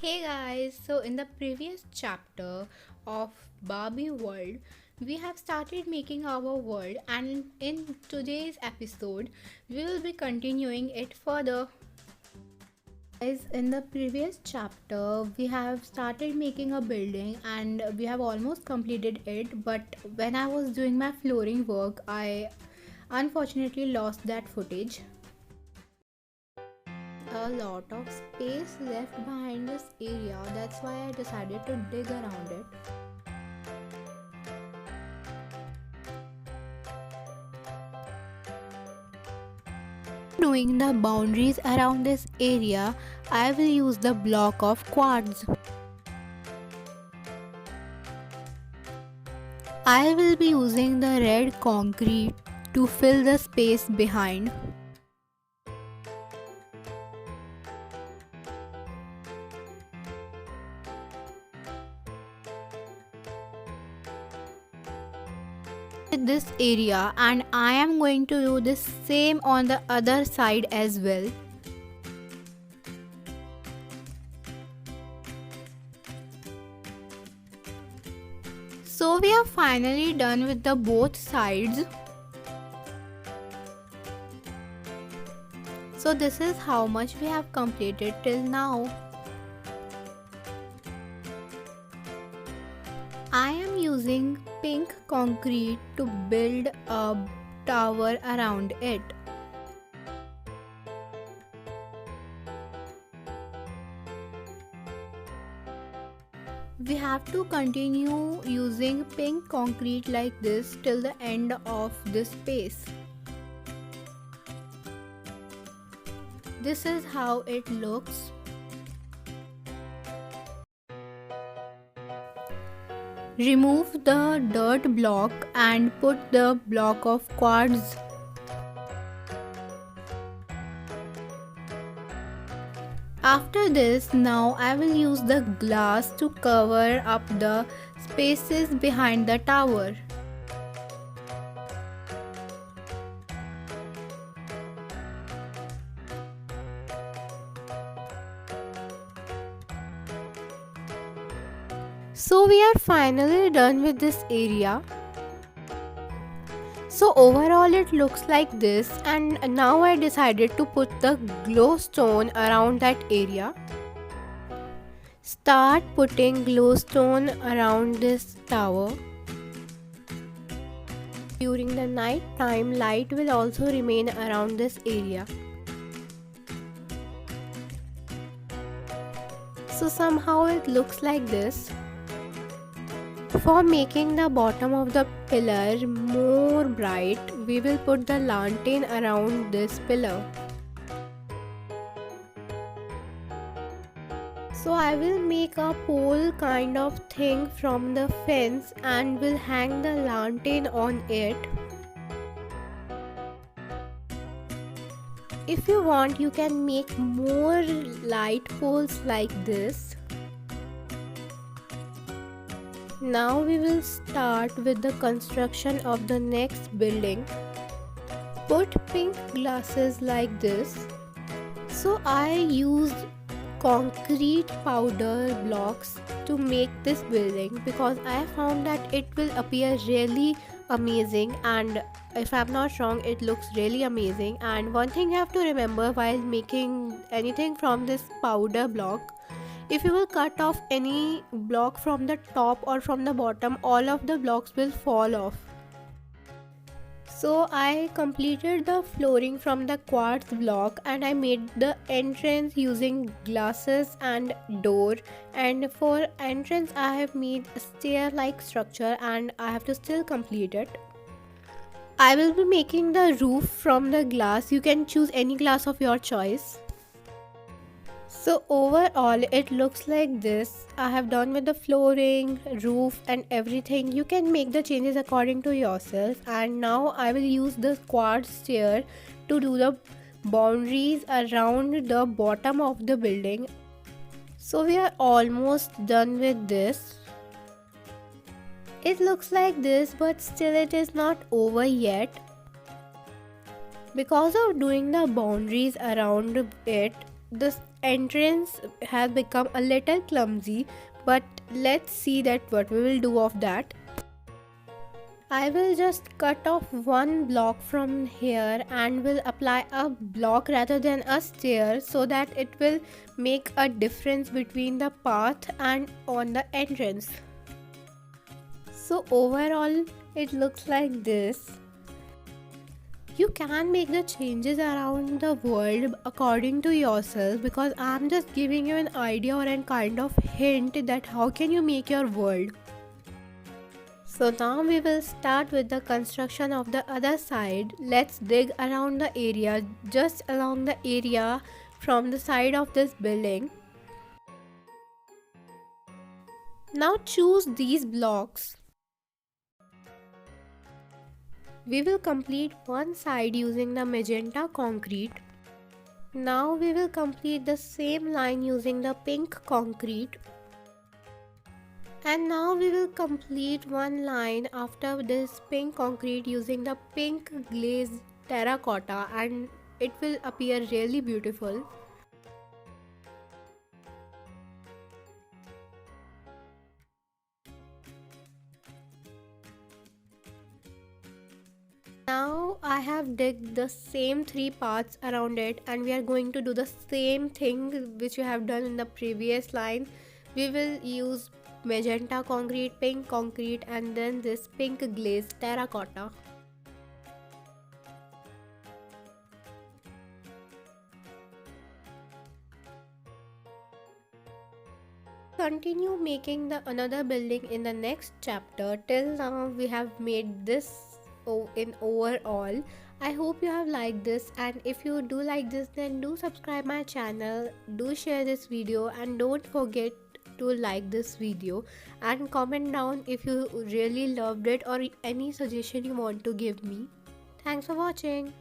Hey guys, so in the previous chapter of Barbie World, we have started making our world, and in today's episode, we will be continuing it further. Guys, in the previous chapter, we have started making a building and we have almost completed it. But when I was doing my flooring work, I unfortunately lost that footage. A lot of space left behind this area, that's why I decided to dig around it. Knowing the boundaries around this area, I will use the block of quartz. I will be using the red concrete to fill the space behind. This area, and I am going to do this same on the other side as well. So we are finally done with the both sides. So this is how much we have completed till now. I am using pink concrete to build a tower around it. We have to continue using pink concrete like this till the end of this space. This is how it looks. Remove the dirt block and put the block of quartz. After this, now I will use the glass to cover up the spaces behind the tower. So we are finally done with this area. So overall it looks like this, and now I decided to put the glowstone around that area. Start putting glowstone around this tower. During the night time, light will also remain around this area. So somehow it looks like this. For making the bottom of the pillar more bright, we will put the lantern around this pillar. So I will make a pole kind of thing from the fence and will hang the lantern on it. If you want, you can make more light poles like this. Now we will start with the construction of the next building. Put pink glasses like this. So I used concrete powder blocks to make this building because I found that it will appear really amazing, and if I'm not wrong, it looks really amazing. And one thing you have to remember while making anything from this powder block, if you will cut off any block from the top or from the bottom, all of the blocks will fall off. So I completed the flooring from the quartz block and I made the entrance using glasses and door, and for entrance I have made a stair like structure and I have to still complete it. I will be making the roof from the glass. You can choose any glass of your choice. So overall it looks like this. I have done with the flooring, roof and everything. You can make the changes according to yourself, and now I will use the quartz stair to do the boundaries around the bottom of the building. So we are almost done with this. It looks like this, but still it is not over yet. Because of doing the boundaries around it, the entrance has become a little clumsy, but let's see that what we will do of that. I will just cut off one block from here and will apply a block rather than a stair so that it will make a difference between the path and on the entrance. So overall it looks like this. You can make the changes around the world according to yourself, because I'm just giving you an idea or a kind of hint that how can you make your world. So now we will start with the construction of the other side. Let's dig around the area, just along the area from the side of this building. Now choose these blocks. We will complete one side using the magenta concrete. Now we will complete the same line using the pink concrete. And now we will complete one line after this pink concrete using the pink glaze terracotta, and it will appear really beautiful. Now I have digged the same three parts around it, and we are going to do the same thing which we have done in the previous line. We will use magenta concrete, pink concrete, and then this pink glaze terracotta. Continue making the another building in the next chapter. Till now we have made this in overall. I hope you have liked this, and if you do like this, then do subscribe my channel, do share this video, and don't forget to like this video and comment down if you really loved it or any suggestion you want to give me. Thanks for watching.